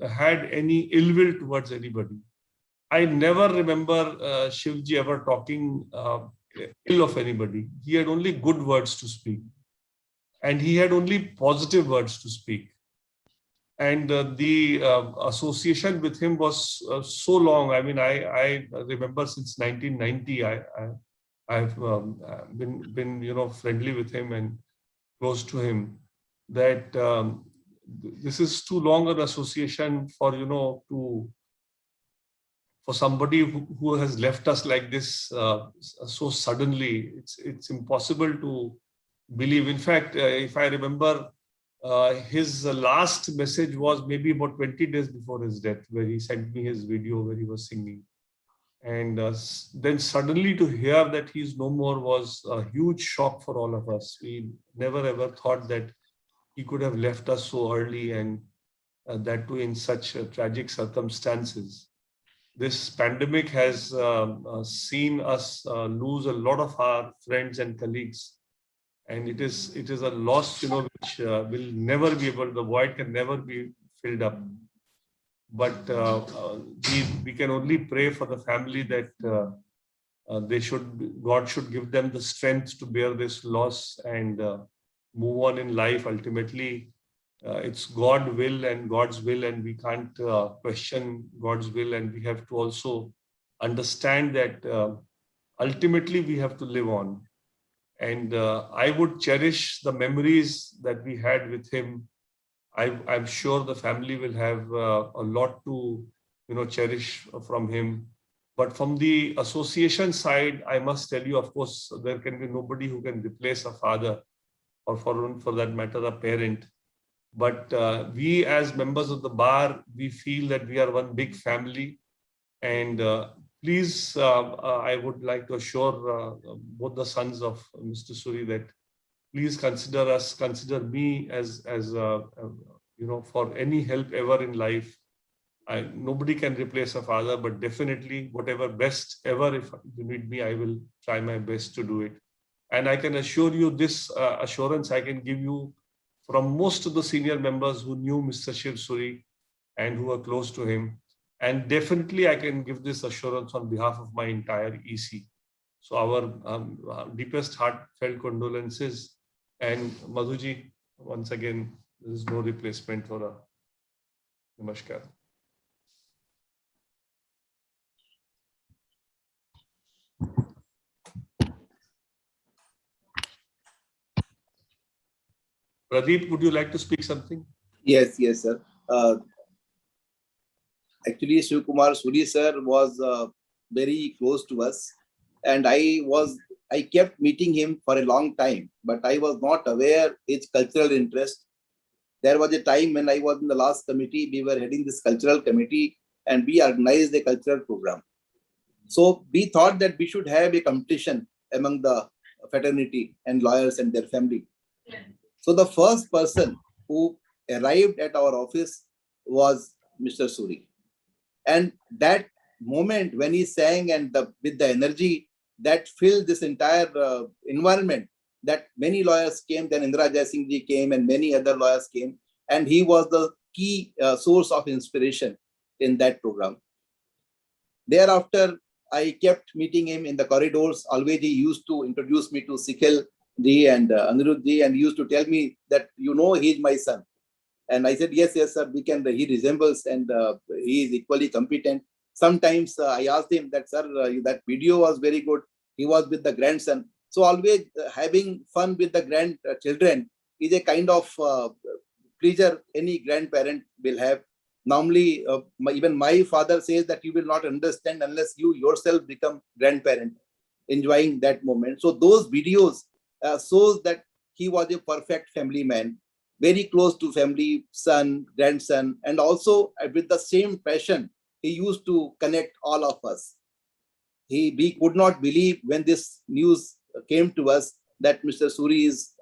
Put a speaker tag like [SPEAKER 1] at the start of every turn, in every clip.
[SPEAKER 1] had any ill will towards anybody. I never remember Shivji ever talking ill of anybody. He had only good words to speak, and he had only positive words to speak. And the association with him was so long. I mean, I remember since 1990, I've been friendly with him and close to him. That this is too long an association for for somebody who has left us like this so suddenly. It's impossible to believe. In fact, if I remember, his last message was maybe about 20 days before his death, where he sent me his video where he was singing. And then suddenly to hear that he's no more was a huge shock for all of us. We never ever thought that he could have left us so early, and that too in such tragic circumstances. This pandemic has seen us lose a lot of our friends and colleagues. And it is a loss, which will never be able, the void can never be filled up. But we can only pray for the family that God should give them the strength to bear this loss and move on in life. Ultimately, it's God's will, and we can't question God's will. And we have to also understand that ultimately we have to live on. And I would cherish the memories that we had with him. I'm sure the family will have a lot to, cherish from him. But from the association side, I must tell you, of course, there can be nobody who can replace a father, or for that matter, a parent. But we as members of the bar, we feel that we are one big family. And please, I would like to assure both the sons of Mr. Suri that please consider me as for any help ever in life. Nobody can replace a father, but definitely whatever best ever, if you need me, I will try my best to do it. And I can assure you this assurance I can give you from most of the senior members who knew Mr. Shiv Suri and who were close to him. And definitely I can give this assurance on behalf of my entire EC. So our deepest heartfelt condolences. And Madhuji, once again, there is no replacement for a namaskar. Pradeep, would you like to speak something?
[SPEAKER 2] Yes, sir. Actually, Shiv Kumar Suri sir was very close to us, and I kept meeting him for a long time, but I was not aware his cultural interest. There was a time when I was in the last committee, we were heading this cultural committee, and we organized a cultural program. So we thought that we should have a competition among the fraternity and lawyers and their family. So the first person who arrived at our office was Mr. Suri. And that moment when he sang and with the energy that filled this entire environment, that many lawyers came, then Indira Jaisingh ji came and many other lawyers came. And he was the key source of inspiration in that program. Thereafter, I kept meeting him in the corridors. Always he used to introduce me to Sikhil ji and Anirudh ji, and he used to tell me that, he's my son. And I said, yes, sir, he resembles, and he is equally competent. Sometimes I asked him that, sir, that video was very good. He was with the grandson. So always having fun with the grandchildren is a kind of pleasure any grandparent will have. Normally, even my father says that you will not understand unless you yourself become grandparent, enjoying that moment. So those videos shows that he was a perfect family man, very close to family, son, grandson, and also with the same passion, he used to connect all of us. We could not believe when this news came to us that Mr. Suri is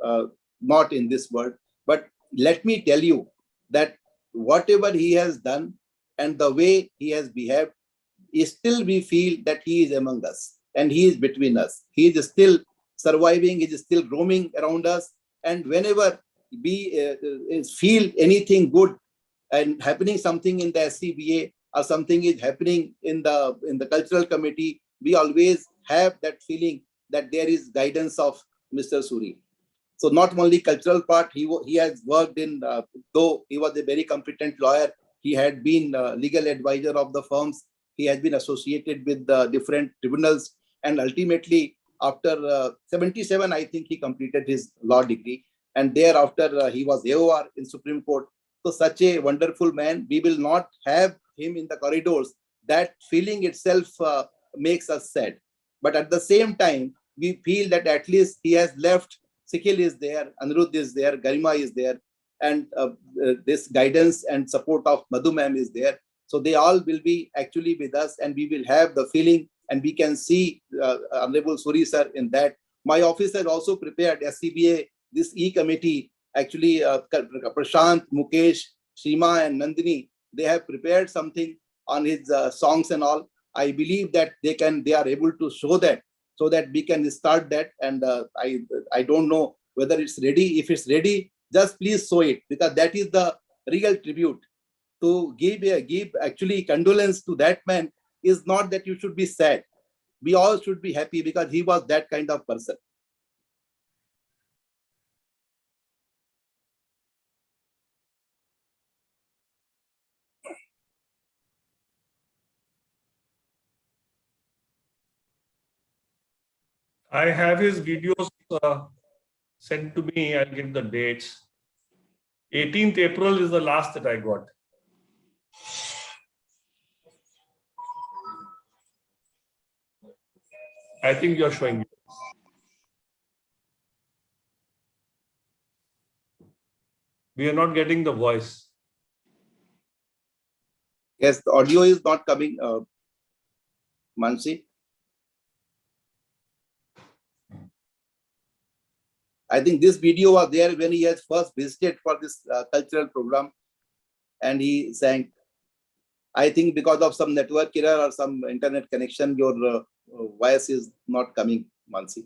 [SPEAKER 2] not in this world. But let me tell you that whatever he has done and the way he has behaved, still we feel that he is among us and he is between us. He is still surviving, he is still roaming around us. And whenever we feel anything good and happening something in the SCBA or something is happening in the cultural committee, we always have that feeling that there is guidance of Mr. Suri. So not only cultural part, he has worked in, though he was a very competent lawyer, he had been legal advisor of the firms, he has been associated with different tribunals, and ultimately after 77, I think he completed his law degree, and thereafter he was AOR in Supreme Court. So such a wonderful man, we will not have him in the corridors. That feeling itself makes us sad. But at the same time, we feel that at least he has left. Sikhil is there, Anirudh is there, Garima is there, and this guidance and support of Madhu ma'am is there. So they all will be actually with us, and we will have the feeling, and we can see Honorable Suri sir in that. My office has also prepared SCBA, this E-committee, actually Prashant, Mukesh, Shima and Nandini, they have prepared something on his songs and all. I believe that they are able to show that, so that we can start that. And I don't know whether it's ready. If it's ready, just please show it, because that is the real tribute. To give actually condolence to that man is not that you should be sad. We all should be happy, because he was that kind of person.
[SPEAKER 1] I have his videos sent to me. I'll give the dates. 18th April is the last that I got. I think you're showing it. We are not getting the voice.
[SPEAKER 2] Yes, the audio is not coming, Mansi. I think this video was there when he has first visited for this cultural program, and he sang. I think because of some network error or some internet connection, your voice is not coming, Mansi.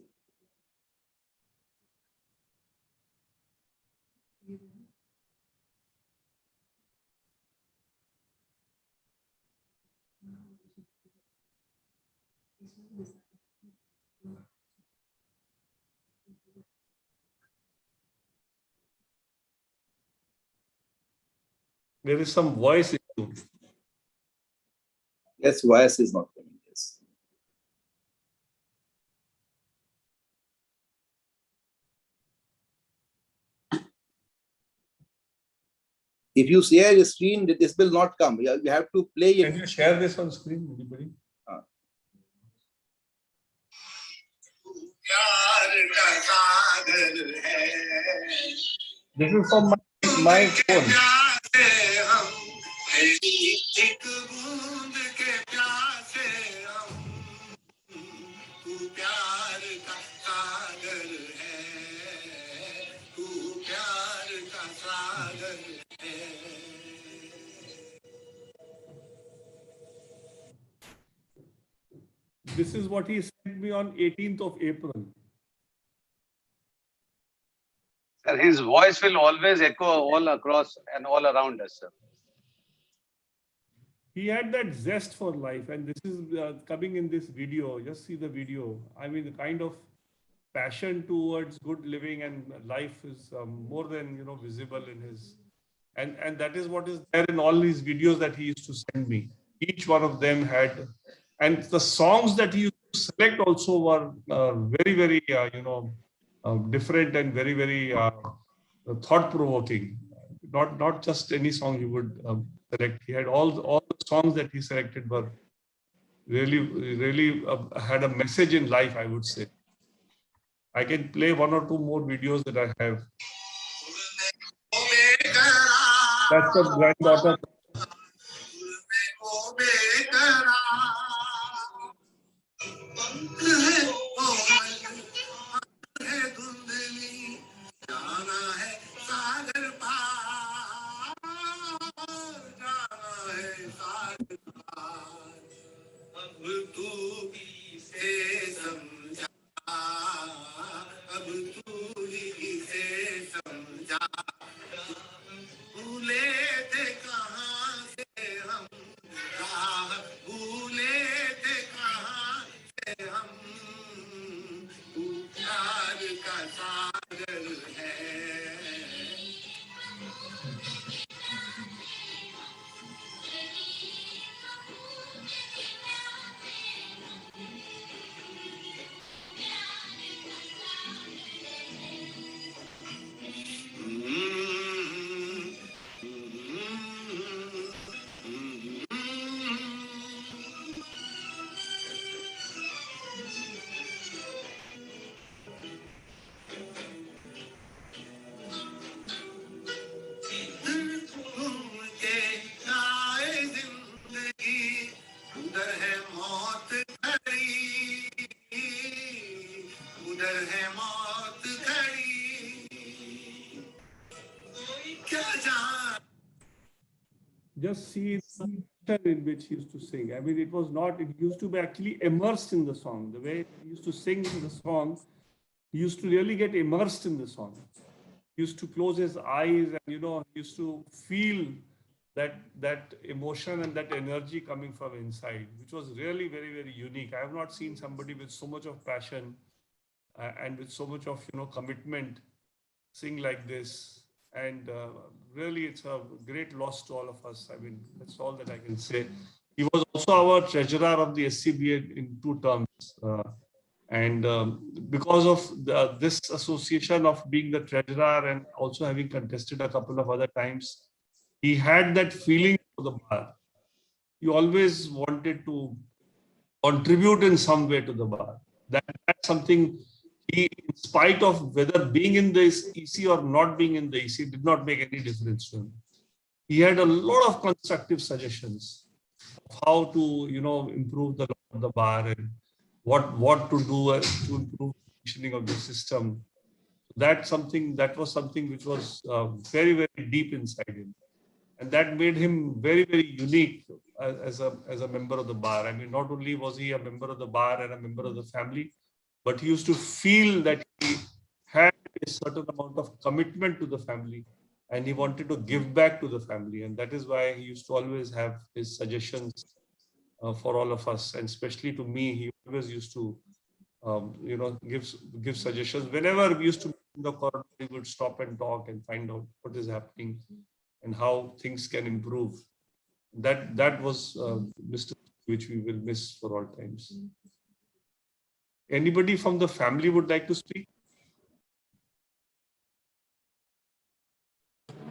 [SPEAKER 1] There is some voice issue.
[SPEAKER 2] Yes, voice is not coming. Yes. If you share your screen, this will not come. You have to play it.
[SPEAKER 1] Can you share this on screen, anybody? This is from my phone. This is what he sent me on 18th of April.
[SPEAKER 3] Sir, his voice will always echo all across and all around us, sir.
[SPEAKER 1] He had that zest for life, and this is coming in this video. Just see the video. I mean, the kind of passion towards good living and life is more than visible in his, and that is what is there in all these videos that he used to send me. Each one of them had, and the songs that he used to select also were very, very different and very, very thought provoking. Not just any song you would select. He had all the songs that he selected were really had a message in life, I would say. I can play one or two more videos that I have. That's the granddaughter. just see the pattern in which he used to sing. I mean, it was not, it used to be actually immersed in the song. The way he used to sing in the song, he used to really get immersed in the song. He used to close his eyes and, he used to feel that emotion and that energy coming from inside, which was really very, very unique. I have not seen somebody with so much of passion and with so much of, commitment sing like this. And really, it's a great loss to all of us. I mean, that's all that I can say. He was also our treasurer of the SCBA in 2 terms. And because of this association of being the treasurer and also having contested a couple of other times, he had that feeling for the bar. He always wanted to contribute in some way to the bar. That's something he, in spite of whether being in the EC or not being in the EC, did not make any difference to him. He had a lot of constructive suggestions of how to, improve the bar and what to do to improve the functioning of the system. That was something which was very, very deep inside him. And that made him very, very unique as a member of the bar. I mean, not only was he a member of the bar and a member of the family, but he used to feel that he had a certain amount of commitment to the family and he wanted to give back to the family. And that is why he used to always have his suggestions for all of us. And especially to me, he always used to, give suggestions. Whenever we used to meet in the corridor, we would stop and talk and find out what is happening and how things can improve. That was Mr. which we will miss for all times. Anybody from the family would like to speak?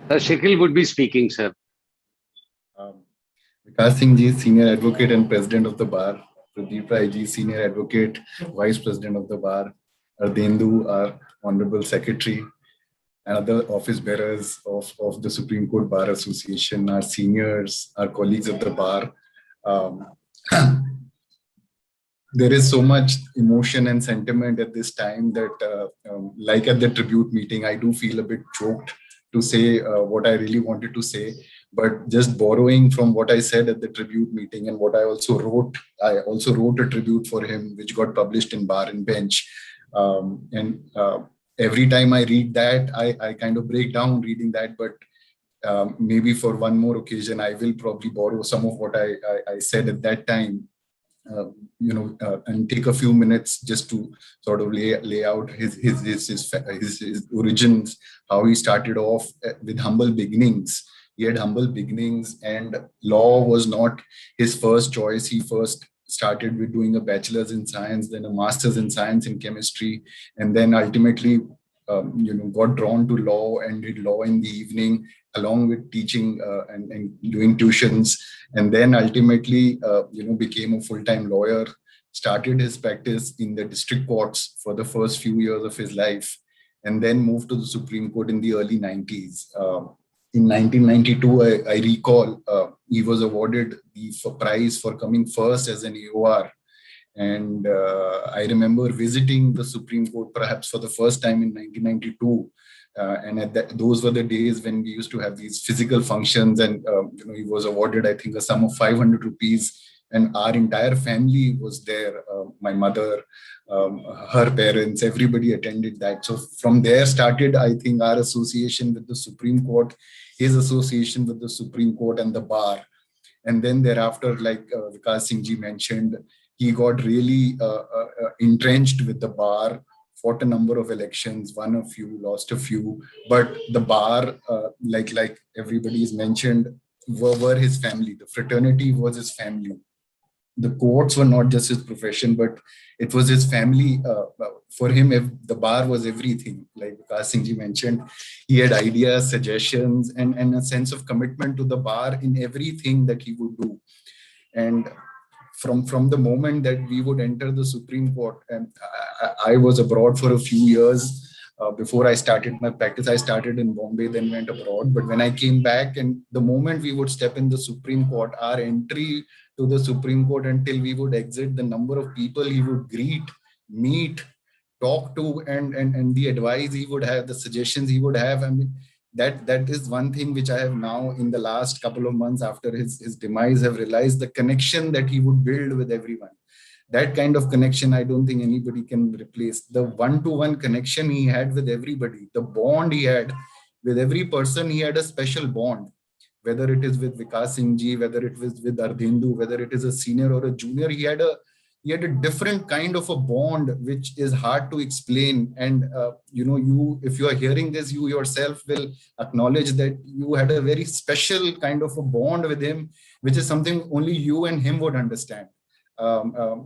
[SPEAKER 3] Shakil would be speaking, sir.
[SPEAKER 4] Vikas Singh ji, Senior Advocate and President of the Bar. Pradeep Rai ji, Senior Advocate, Vice President of the Bar. Ardendu, our Honorable Secretary, and other office bearers of the Supreme Court Bar Association, our seniors, our colleagues of the bar. There is so much emotion and sentiment at this time that, like at the tribute meeting, I do feel a bit choked to say what I really wanted to say. But just borrowing from what I said at the tribute meeting and what I also wrote a tribute for him, which got published in Bar and Bench. Every time I read that, I kind of break down reading that, but maybe for one more occasion, I will probably borrow some of what I said at that time, and take a few minutes just to sort of lay out his origins, how he started off with humble beginnings. He had humble beginnings, and law was not his first choice. He first started with doing a bachelor's in science, then a master's in science in chemistry, and then ultimately, got drawn to law and did law in the evening, along with teaching and doing tuitions, and then ultimately, became a full-time lawyer, started his practice in the district courts for the first few years of his life, and then moved to the Supreme Court in the early 90s. In 1992, I recall, he was awarded the prize for coming first as an AOR. And I remember visiting the Supreme Court perhaps for the first time in 1992. And those were the days when we used to have these physical functions, and he was awarded, I think, a sum of 500 rupees. And our entire family was there. My mother, her parents, everybody attended that. So from there started, I think, our association with the Supreme Court, his association with the Supreme Court and the bar. And then thereafter, like Vikas Singh ji mentioned, he got really entrenched with the bar, fought a number of elections, won a few, lost a few. But the bar, like everybody's mentioned, were his family. The fraternity was his family. The courts were not just his profession, but it was his family. For him, the bar was everything. Like Vikas Singh ji mentioned, he had ideas, suggestions, and a sense of commitment to the bar in everything that he would do. And from the moment that we would enter the Supreme Court, and I was abroad for a few years before I started my practice. I started in Bombay, then went abroad. But when I came back, and the moment we would step in the Supreme Court, our entry to the Supreme Court until we would exit, the number of people he would greet, meet, talk to, and the advice he would have, the suggestions he would have. I mean, that is one thing which I have now in the last couple of months after his demise have realized, the connection that he would build with everyone. That kind of connection, I don't think anybody can replace. The one-to-one connection he had with everybody, the bond he had with every person, he had a special bond. Whether it is with Vikas Singh ji, whether it was with Ardhendu, whether it is a senior or a junior, he had a different kind of a bond which is hard to explain. And you, if you are hearing this, you yourself will acknowledge that you had a very special kind of a bond with him, which is something only you and him would understand. I'm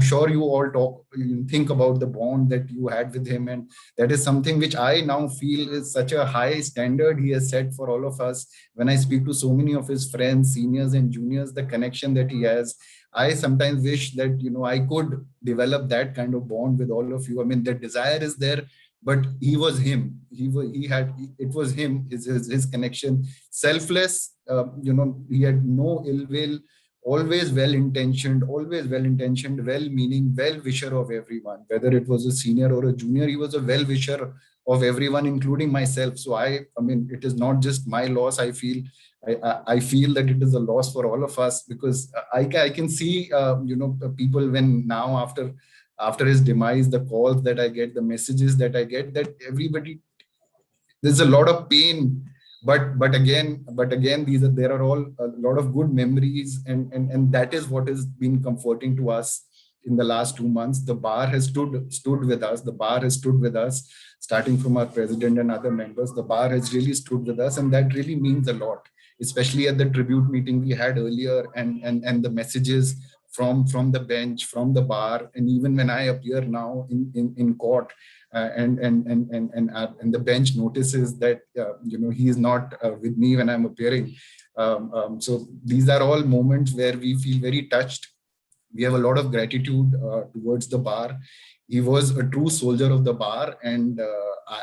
[SPEAKER 4] sure you all you think about the bond that you had with him, and that is something which I now feel is such a high standard he has set for all of us. When I speak to so many of his friends, seniors and juniors, the connection that he has, I sometimes wish that I could develop that kind of bond with all of you. I mean, the desire is there, but he was him. It was him. His connection, selfless. He had no ill will. Always well-intentioned, well-meaning, well-wisher of everyone. Whether it was a senior or a junior, he was a well-wisher of everyone, including myself. So I mean, it is not just my loss. I feel that it is a loss for all of us, because I can see, people when now after his demise, the calls that I get, the messages that I get, that everybody, there's a lot of pain, but again there are all a lot of good memories, and that is what has been comforting to us in the last 2 months. The bar has stood with us. The bar has stood with us, starting from our president and other members. The bar has really stood with us, and that really means a lot, especially at the tribute meeting we had earlier, and the messages from the bench, from the bar, and even when I appear now in court, and the bench notices that he is not with me when I'm appearing. So these are all moments where we feel very touched. We have a lot of gratitude towards the bar. He was a true soldier of the bar, and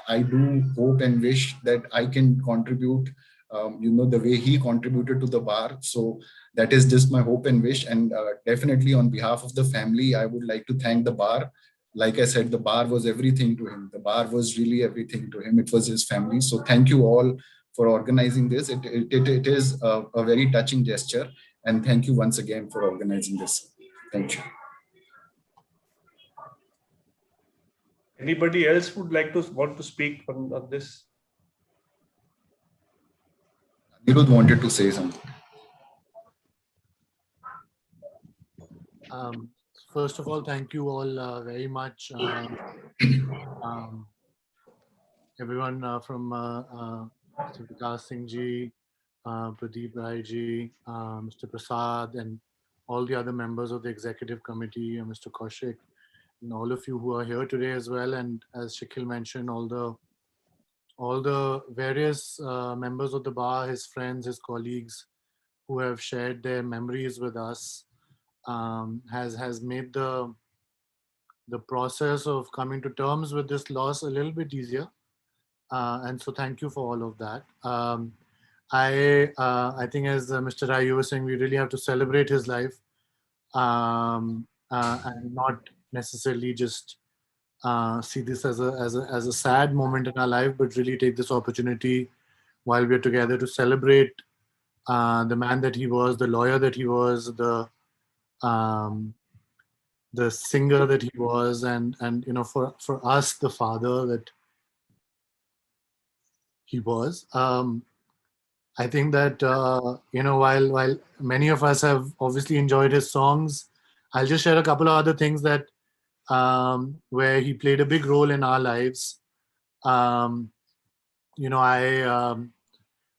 [SPEAKER 4] I do hope and wish that I can contribute, the way he contributed to the bar. So that is just my hope and wish. And definitely on behalf of the family, I would like to thank the bar. Like I said, the bar was everything to him. The bar was really everything to him. It was his family. So thank you all for organizing this. It is a very touching gesture. And thank you once again for organizing this. Thank you.
[SPEAKER 1] Anybody else would want to speak on this?
[SPEAKER 4] Anirudh wanted to say something.
[SPEAKER 5] First of all, thank you all very much. Everyone from Mr. Vikas Singh ji, Pradeep Rai ji, Mr. Prasad, and all the other members of the executive committee, Mr. Kaushik, and all of you who are here today as well. And as Shakil mentioned, all the various members of the bar, his friends, his colleagues, who have shared their memories with us, has made the process of coming to terms with this loss a little bit easier. And so thank you for all of that. I think, as Mr. Rai, you were saying, we really have to celebrate his life, and not necessarily just see this as a sad moment in our life, but really take this opportunity while we're together to celebrate the man that he was, the lawyer that he was, the singer that he was, and for us, the father that he was. I think that while many of us have obviously enjoyed his songs, I'll just share a couple of other things that where he played a big role in our lives. I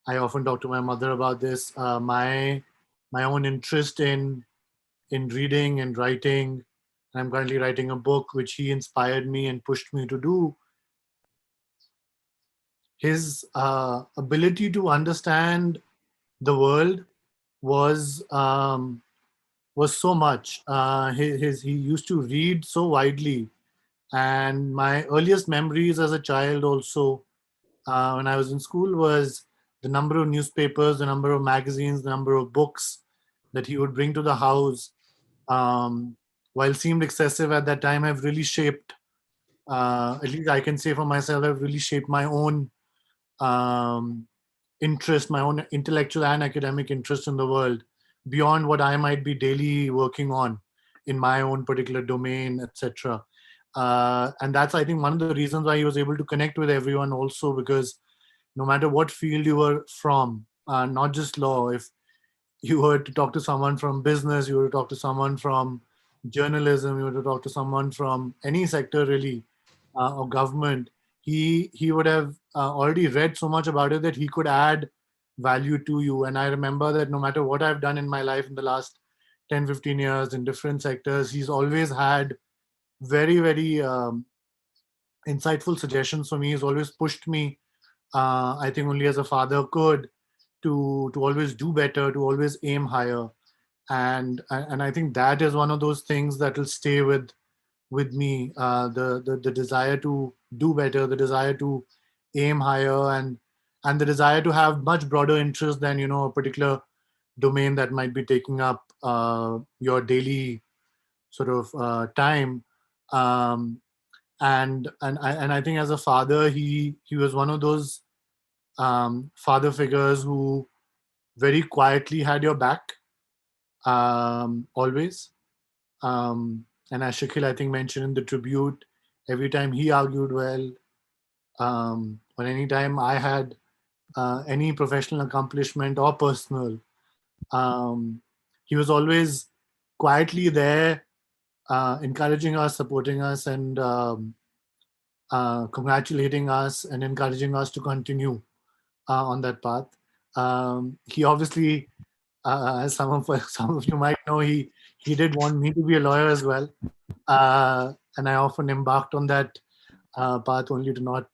[SPEAKER 5] often talk to my mother about this. My own interest in reading and writing. I'm currently writing a book which he inspired me and pushed me to do. His ability to understand the world was so much. He used to read so widely, and my earliest memories as a child also, when I was in school, was the number of newspapers, the number of magazines, the number of books that he would bring to the house. While seemed excessive at that time, have really shaped, at least I can say for myself, have really shaped my own interest, my own intellectual and academic interest in the world, beyond what I might be daily working on in my own particular domain, etc. And that's, I think, one of the reasons why he was able to connect with everyone also, because no matter what field you were from, not just law, if you were to talk to someone from business, you were to talk to someone from journalism, you were to talk to someone from any sector really, or government, he would have already read so much about it that he could add value to you. And I remember that no matter what I've done in my life in the last 10, 15 years in different sectors, he's always had very, very insightful suggestions for me. He's always pushed me, I think only as a father could, to always do better, to always aim higher. And I think that is one of those things that will stay with me, the desire to do better, the desire to aim higher, and the desire to have much broader interest than, you know, a particular domain that might be taking up your daily sort of time. um, and I think as a father, he was one of those father figures who very quietly had your back, always. And as Shakil, I think, mentioned in the tribute, every time he argued well, or any time I had any professional accomplishment or personal, um, he was always quietly there, encouraging us, supporting us, and congratulating us and encouraging us to continue on that path. He obviously, as some of you might know, he did want me to be a lawyer as well, and I often embarked on that path only to not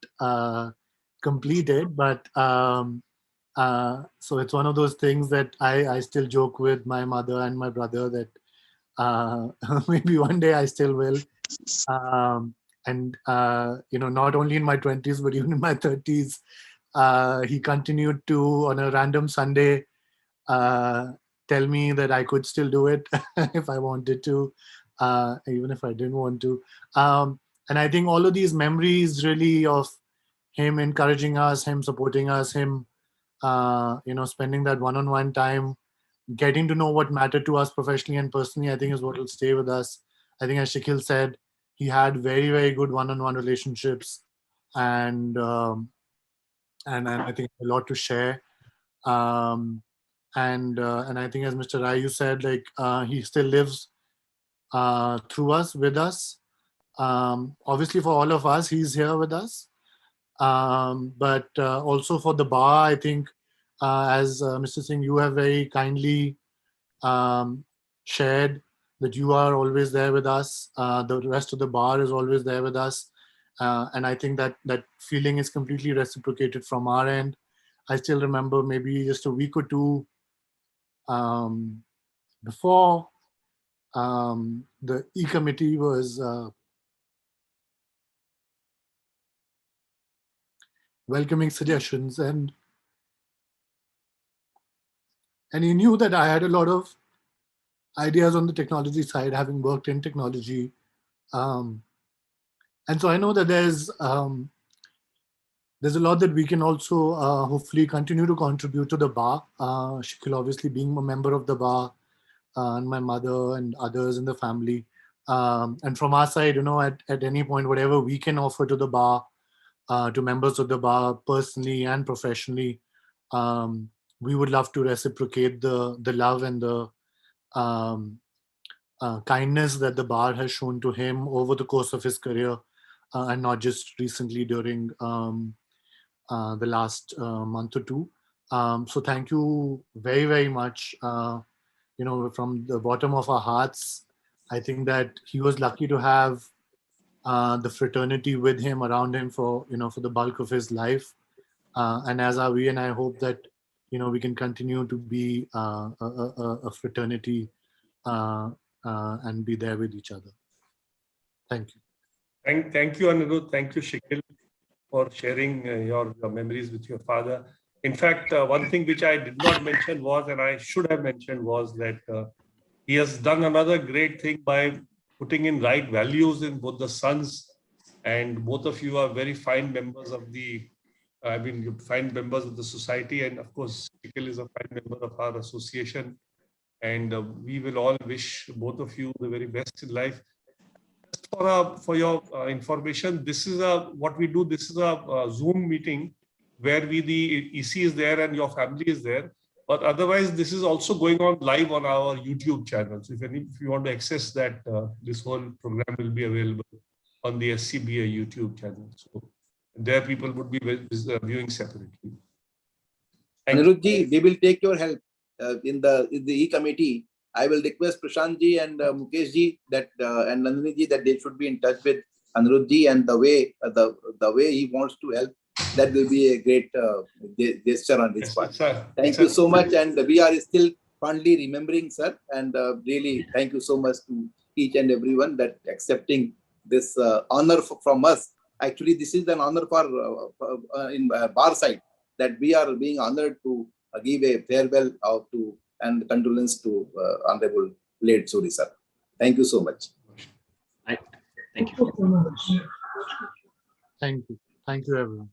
[SPEAKER 5] complete it. But so it's one of those things that I still joke with my mother and my brother that maybe one day I still will. And you know, not only in my 20s but even in my 30s, he continued to, on a random Sunday, uh, tell me that I could still do it if I wanted to, even if I didn't want to. And I think all of these memories really of him encouraging us, him supporting us, him you know, spending that one-on-one time, getting to know what mattered to us professionally and personally, I think is what will stay with us. I think, as Shakil said, he had very, very good one-on-one relationships, and and I think a lot to share. Um, and I think, as Mr. Rai, you said, like, he still lives through us, with us. Obviously, for all of us, he's here with us. But also for the bar, I think, as Mr. Singh, you have very kindly um, shared that you are always there with us. The rest of the bar is always there with us. And I think that that feeling is completely reciprocated from our end. I still remember maybe just a week or two um, before the E committee was welcoming suggestions, and he knew that I had a lot of ideas on the technology side, having worked in technology. Um, and so I know that there's a lot that we can also hopefully continue to contribute to the bar. Shakil obviously being a member of the bar, and my mother and others in the family. And from our side, you know, at any point, whatever we can offer to the bar, to members of the bar personally and professionally, um, we would love to reciprocate the love and the um, kindness that the bar has shown to him over the course of his career, and not just recently during the last month or two. So thank you very, very much. You know, from the bottom of our hearts, I think that he was lucky to have the fraternity with him, around him, for, you know, for the bulk of his life. And as are we, and I hope that, you know, we can continue to be a fraternity, uh, and be there with each other. Thank you.
[SPEAKER 1] Thank you, Anirudh. Thank you, Shakil, for sharing your memories with your father. In fact, one thing which I did not mention was, and I should have mentioned, was that he has done another great thing by putting in right values in both the sons, and both of you are very fine members of the I mean, you find members of the society, and of course, Nikhil is a fine member of our association. And we will all wish both of you the very best in life. Just for your information, this is what we do. This is a Zoom meeting where the EC is there and your family is there. But otherwise, this is also going on live on our YouTube channel. So if you want to access that, this whole program will be available on the SCBA YouTube channel. So there people would be viewing separately.
[SPEAKER 2] Anirudh ji, we will take your help in the E committee. I will request Prashant ji and Mukesh ji that and Nandini ji that they should be in touch with Anirudh ji, and the way he wants to help, that will be a great gesture on his part. Thank you so much, and we are still fondly remembering, sir, and really thank you so much to each and everyone that accepting this honor from us. Actually, this is an honor for in bar side, that we are being honored to give a farewell and condolence to Honorable late Suri sir. Thank you so much.
[SPEAKER 6] Thank you.
[SPEAKER 5] Thank you. Thank you, everyone.